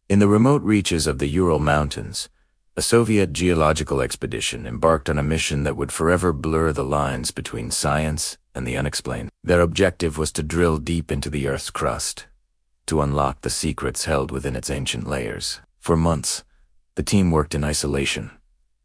In the remote reaches of the Ural Mountains, a Soviet geological expedition embarked on a mission that would forever blur the lines between science and the unexplained. Their objective was to drill deep into the Earth's crust, to unlock the secrets held within its ancient layers. For months, the team worked in isolation,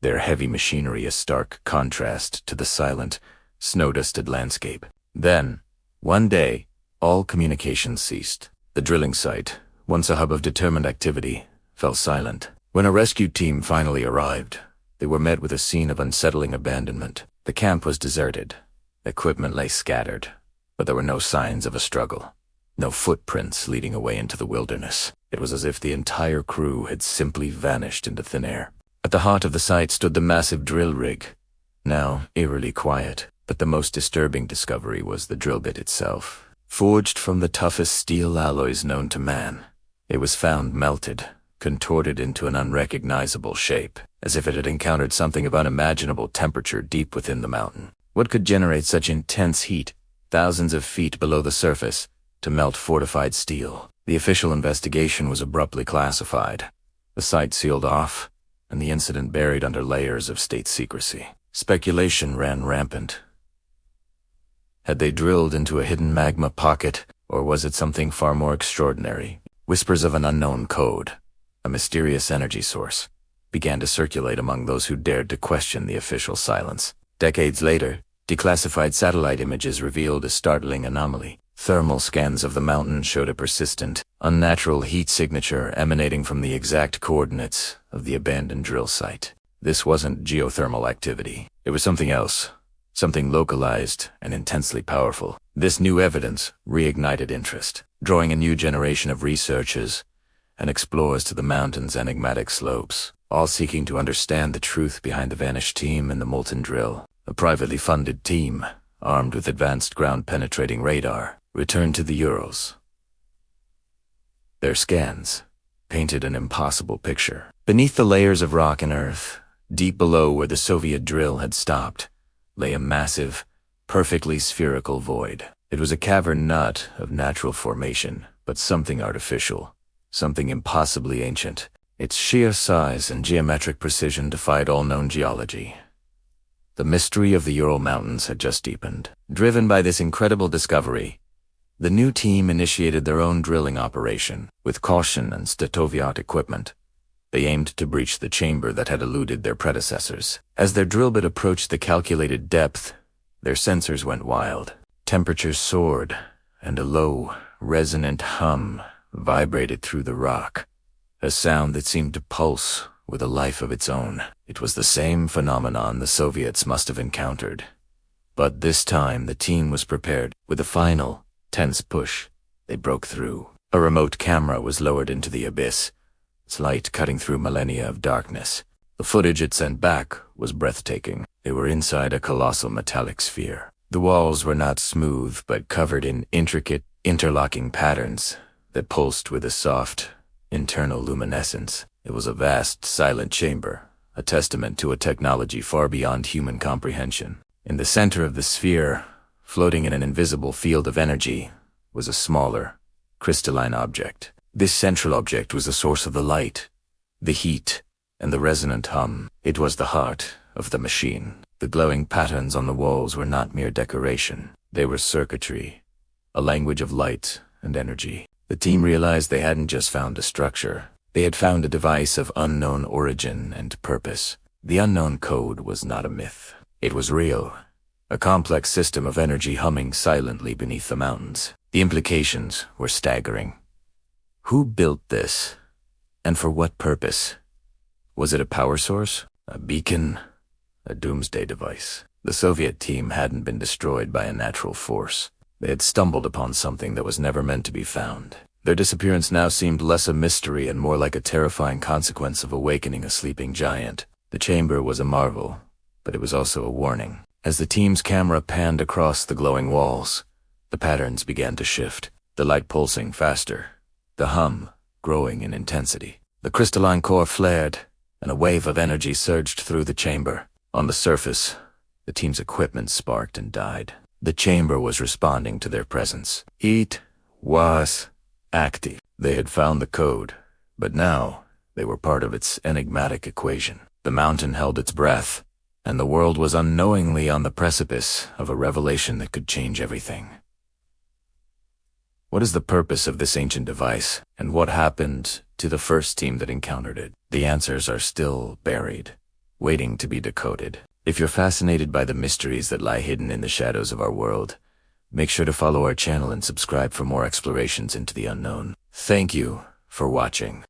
their heavy machinery a stark contrast to the silent, snow-dusted landscape. Then, one day, all communication ceased. The drilling site, once a hub of determined activity, fell silent. When a rescue team finally arrived, they were met with a scene of unsettling abandonment. The camp was deserted. Equipment lay scattered, but there were no signs of a struggle. No footprints leading away into the wilderness. It was as if the entire crew had simply vanished into thin air. At the heart of the site stood the massive drill rig, now eerily quiet. But the most disturbing discovery was the drill bit itself. Forged from the toughest steel alloys known to man, it was found melted, contorted into an unrecognizable shape, as if it had encountered something of unimaginable temperature deep within the mountain. What could generate such intense heat, thousands of feet below the surface, to melt fortified steel? The official investigation was abruptly classified, the site sealed off, and the incident buried under layers of state secrecy. Speculation ran rampant. Had they drilled into a hidden magma pocket, or was it something far more extraordinary? Whispers of an unknown code, a mysterious energy source, began to circulate among those who dared to question the official silence. Decades later, declassified satellite images revealed a startling anomaly. Thermal scans of the mountain showed a persistent, unnatural heat signature emanating from the exact coordinates of the abandoned drill site. This wasn't geothermal activity. It was something else. Something localized and intensely powerful. This new evidence reignited interest, drawing a new generation of researchers and explorers to the mountain's enigmatic slopes, all seeking to understand the truth behind the vanished team and the molten drill. A privately funded team, armed with advanced ground-penetrating radar, returned to the Urals. Their scans painted an impossible picture. Beneath the layers of rock and earth, deep below where the Soviet drill had stopped, lay a massive, perfectly spherical void. It was a cavern not of natural formation, but something artificial, something impossibly ancient. Its sheer size and geometric precision defied all known geology. The mystery of the Ural Mountains had just deepened. Driven by this incredible discovery, the new team initiated their own drilling operation. With caution and state-of-the-art equipment, they aimed to breach the chamber that had eluded their predecessors. As their drill bit approached the calculated depth, their sensors went wild. Temperatures soared, and a low, resonant hum vibrated through the rock, a sound that seemed to pulse with a life of its own. It was the same phenomenon the Soviets must have encountered. But this time the team was prepared. With a final, tense push, they broke through. A remote camera was lowered into the abyss, its light cutting through millennia of darkness. The footage it sent back was breathtaking. They were inside a colossal metallic sphere. The walls were not smooth, but covered in intricate, interlocking patterns that pulsed with a soft, internal luminescence. It was a vast, silent chamber, a testament to a technology far beyond human comprehension. In the center of the sphere, floating in an invisible field of energy, was a smaller, crystalline object. This central object was the source of the light, the heat, and the resonant hum. It was the heart of the machine. The glowing patterns on the walls were not mere decoration. They were circuitry, a language of light and energy. The team realized they hadn't just found a structure. They had found a device of unknown origin and purpose. The unknown code was not a myth. It was real, a complex system of energy humming silently beneath the mountains. The implications were staggering. Who built this? And for what purpose? Was it a power source? A beacon? A doomsday device? The Soviet team hadn't been destroyed by a natural force. They had stumbled upon something that was never meant to be found. Their disappearance now seemed less a mystery and more like a terrifying consequence of awakening a sleeping giant. The chamber was a marvel, but it was also a warning. As the team's camera panned across the glowing walls, the patterns began to shift, the light pulsing faster, the hum growing in intensity. The crystalline core flared, and a wave of energy surged through the chamber. On the surface, the team's equipment sparked and died. The chamber was responding to their presence. It was active. They had found the code, But now, they were part of its enigmatic equation. The mountain held its breath, and the world was unknowingly on the precipice of a revelation that could change everything. What is the purpose of this ancient device, and what happened to the first team that encountered it? The answers are still buried, waiting to be decoded. If you're fascinated by the mysteries that lie hidden in the shadows of our world, make sure to follow our channel and subscribe for more explorations into the unknown. Thank you for watching.